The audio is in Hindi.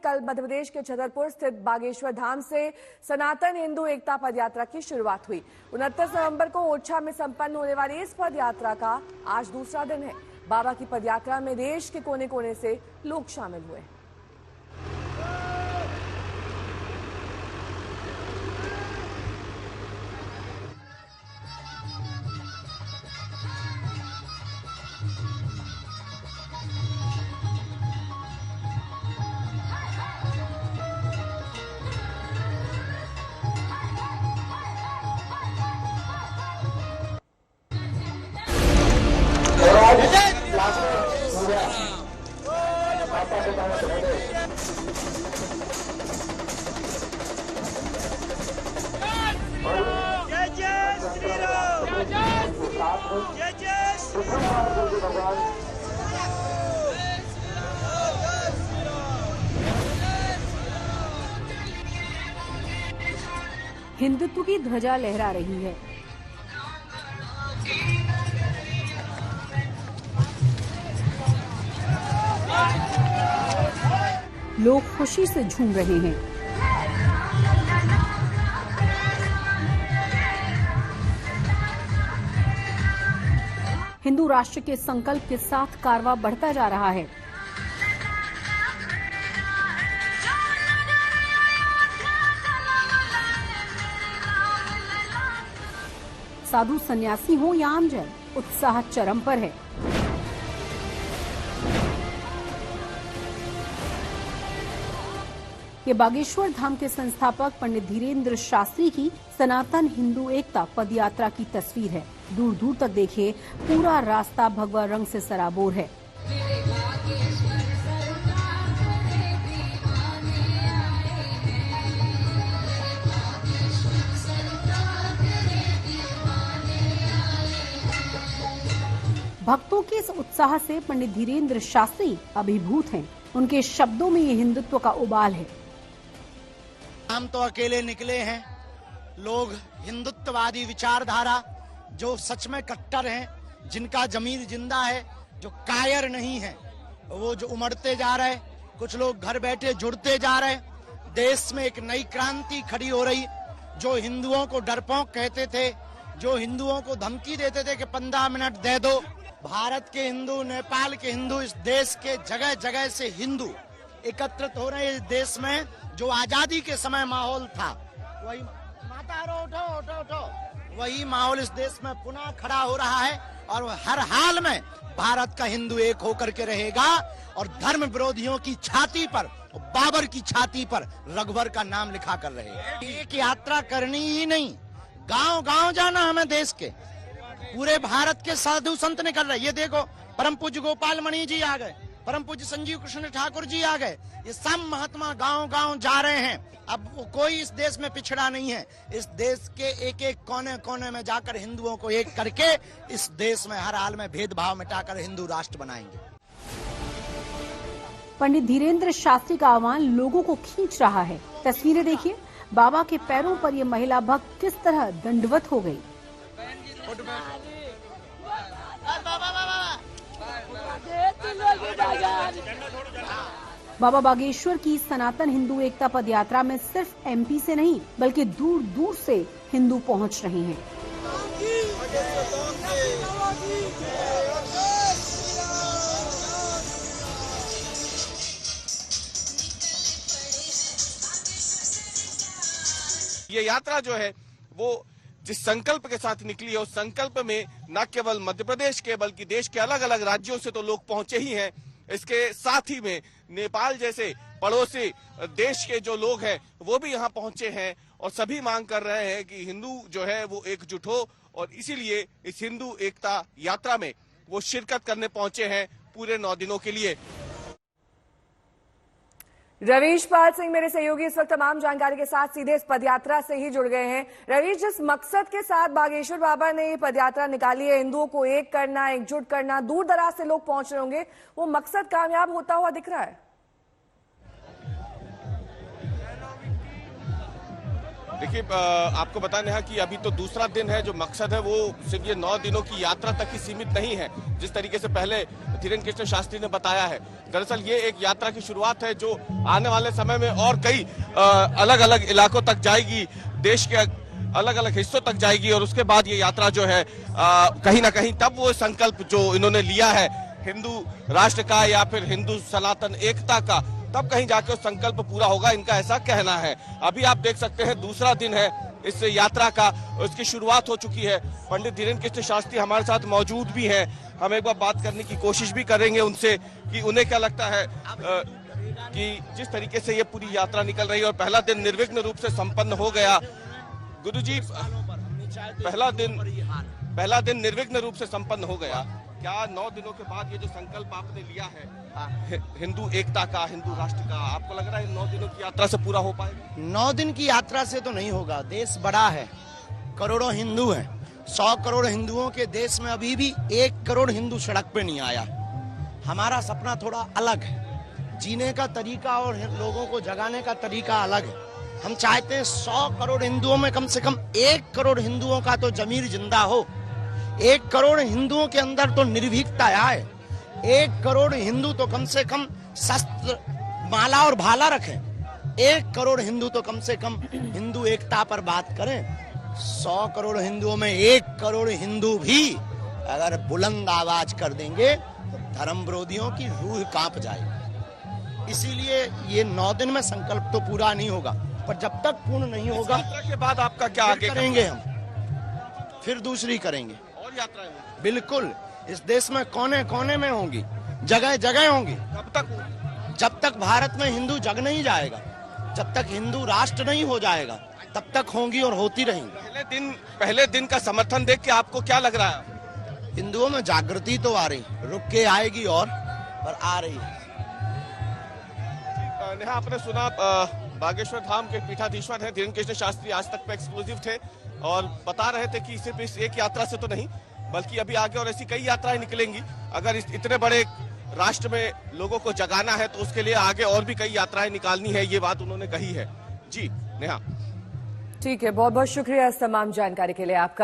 कल मध्य प्रदेश के छतरपुर स्थित बागेश्वर धाम से सनातन हिंदू एकता पदयात्रा की शुरुआत हुई। 29 नवंबर को ओरछा में संपन्न होने वाली इस पदयात्रा का आज दूसरा दिन है। बाबा की पदयात्रा में देश के कोने कोने से लोग शामिल हुए। हिंदुत्व की ध्वजा लहरा रही है। लोग खुशी से झूम रहे हैं। हिंदू राष्ट्र के संकल्प के साथ कारवां बढ़ता जा रहा है। साधु सन्यासी हो या आमजन, उत्साह चरम पर है। ये बागेश्वर धाम के संस्थापक पंडित धीरेन्द्र शास्त्री की सनातन हिंदू एकता पदयात्रा की तस्वीर है। दूर दूर तक देखिए, पूरा रास्ता भगवा रंग से सराबोर है। भक्तों के इस उत्साह से पंडित धीरेन्द्र शास्त्री अभिभूत हैं। उनके शब्दों में ये हिंदुत्व का उबाल है। हम तो अकेले निकले हैं, लोग हिंदुत्ववादी विचारधारा जो सच में कट्टर हैं, जिनका जमीर जिंदा है, जो कायर नहीं है, वो जो उमड़ते जा रहे, कुछ लोग घर बैठे जुड़ते जा रहे। देश में एक नई क्रांति खड़ी हो रही। जो हिंदुओं को डरपोक कहते थे, जो हिंदुओं को धमकी देते थे कि 15 मिनट दे दो, भारत के हिंदू, नेपाल के हिंदू, इस देश के जगह जगह से हिंदू एकत्रित हो रहे हैं। इस देश में जो आजादी के समय माहौल था, वही माता उठो उठो उठो, वही माहौल इस देश में पुनः खड़ा हो रहा है। और हर हाल में भारत का हिंदू एक होकर के रहेगा और धर्म विरोधियों की छाती पर, बाबर की छाती पर रघुवर का नाम लिखा कर रहेगा। एक यात्रा करनी ही नहीं, गांव गांव जाना हमें। देश के पूरे भारत के साधु संत निकल रहे। ये देखो, परम पूज्य गोपाल मणि जी आ गए, परम पूज्य संजीव कृष्ण ठाकुर जी आ गए। ये सब महात्मा गांव गांव जा रहे हैं। अब कोई इस देश में पिछड़ा नहीं है। इस देश के एक एक कोने कोने में जाकर हिंदुओं को एक करके इस देश में हर हाल में भेदभाव मिटाकर हिंदू राष्ट्र बनाएंगे। पंडित धीरेन्द्र शास्त्री का आह्वान लोगों को खींच रहा है। तस्वीरें देखिए, बाबा के पैरों पर ये महिला भक्त किस तरह दंडवत हो गई। बाबा बागेश्वर की सनातन हिंदू एकता पदयात्रा में सिर्फ एमपी से नहीं, बल्कि दूर दूर से हिंदू पहुंच रहे हैं। ये यात्रा जो है वो जिस संकल्प के साथ निकली है, उस संकल्प में न केवल मध्य प्रदेश के बल्कि देश के अलग अलग राज्यों से तो लोग पहुंचे ही हैं। इसके साथ ही में नेपाल जैसे पड़ोसी देश के जो लोग हैं वो भी यहाँ पहुंचे हैं और सभी मांग कर रहे हैं कि हिंदू जो है वो एकजुट हो, और इसीलिए इस हिंदू एकता यात्रा में वो शिरकत करने पहुंचे हैं पूरे 9 दिनों के लिए। रवीश पाल सिंह मेरे सहयोगी इस वक्त तमाम जानकारी के साथ सीधे इस पदयात्रा से ही जुड़ गए हैं। रवीश, जिस मकसद के साथ बागेश्वर बाबा ने ये पदयात्रा निकाली है, हिंदुओं को एक करना, एकजुट करना, दूर दराज से लोग पहुंच रहे होंगे, वो मकसद कामयाब होता हुआ दिख रहा है? देखिए, आपको बताने हैं कि अभी तो दूसरा दिन है। जो मकसद है वो सिर्फ ये 9 दिनों की यात्रा तक ही सीमित नहीं है। जिस तरीके से पहले धीरेन्द्र कृष्ण शास्त्री ने बताया है। दरअसल ये एक यात्रा की शुरुआत है जो आने वाले समय में और कई अलग अलग इलाकों तक जाएगी, देश के अलग अलग हिस्सों तक जाएगी और उसके बाद ये यात्रा जो है कहीं ना कहीं तब वो संकल्प जो इन्होंने लिया है हिंदू राष्ट्र का या फिर हिंदू सनातन एकता का, तब कहीं जाके वो संकल्प पूरा होगा, इनका ऐसा कहना है। अभी आप देख सकते हैं दूसरा दिन है इस यात्रा का, उसकी शुरुआत हो चुकी है। पंडित धीरेन्द्र कृष्ण शास्त्री हमारे साथ मौजूद भी हैं। हम एक बार बात करने की कोशिश भी करेंगे उनसे कि उन्हें क्या लगता है कि जिस तरीके से ये पूरी यात्रा निकल रही है और पहला दिन निर्विघ्न रूप से संपन्न हो गया। गुरुजी, पहला दिन निर्विघ्न रूप से संपन्न हो गया। क्या 9 दिनों के बाद ये जो संकल्प आपने लिया है हिंदू एकता का, हिंदू राष्ट्र का, आपको लग रहा है 9 दिनों की यात्रा से पूरा हो पाएगा? 9 दिन की यात्रा से तो नहीं होगा। देश बड़ा है, करोड़ों हिंदू हैं। 100 करोड़ हिंदुओं के देश में अभी भी 1 करोड़ हिंदू सड़क पे नहीं आया। हमारा सपना थोड़ा अलग है, जीने का तरीका और लोगों को जगाने का तरीका अलग है। हम चाहते हैं 100 करोड़ हिंदुओं में कम से कम 1 करोड़ हिंदुओं का तो जमीर जिंदा हो। 1 करोड़ हिंदुओं के अंदर तो निर्भीकता आए। 1 करोड़ हिंदू तो कम से कम शस्त्र, माला और भाला रखें। 1 करोड़ हिंदू तो कम से कम हिंदू एकता पर बात करें। 100 करोड़ हिंदुओं में 1 करोड़ हिंदू भी अगर बुलंद आवाज कर देंगे तो धर्म विरोधियों की रूह कांप जाएगी। इसीलिए ये 9 दिन में संकल्प तो पूरा नहीं होगा, पर जब तक पूर्ण नहीं होगा के बाद आपका क्या आगे करेंगे हम, फिर दूसरी करेंगे और यात्राएं होंगी? बिल्कुल, इस देश में कोने कोने में होंगी, जगह जगह होंगी। कब तक? जब तक भारत में हिंदू जग नहीं जाएगा, जब तक हिंदू राष्ट्र नहीं हो जाएगा, तब तक होंगी और होती रहेंगी। पहले दिन का समर्थन देख के आपको क्या लग रहा है? हिंदुओं में जागृति तो आ रही, रुक के आएगी और पर आ रही है। नेहा, आपने सुना बागेश्वर धाम के पीठाधीश्वर हैं धीरेन्द्र कृष्ण शास्त्री, आज तक पे एक्सक्लूसिव थे और बता रहे थे कि सिर्फ इस एक यात्रा से तो नहीं बल्कि अभी आगे और ऐसी कई यात्राएं निकलेंगी। अगर इतने बड़े राष्ट्र में लोगों को जगाना है तो उसके लिए आगे और भी कई यात्राएं निकालनी है, ये बात उन्होंने कही है। जी नेहा, ठीक है, बहुत बहुत शुक्रिया इस तमाम जानकारी के लिए आपका।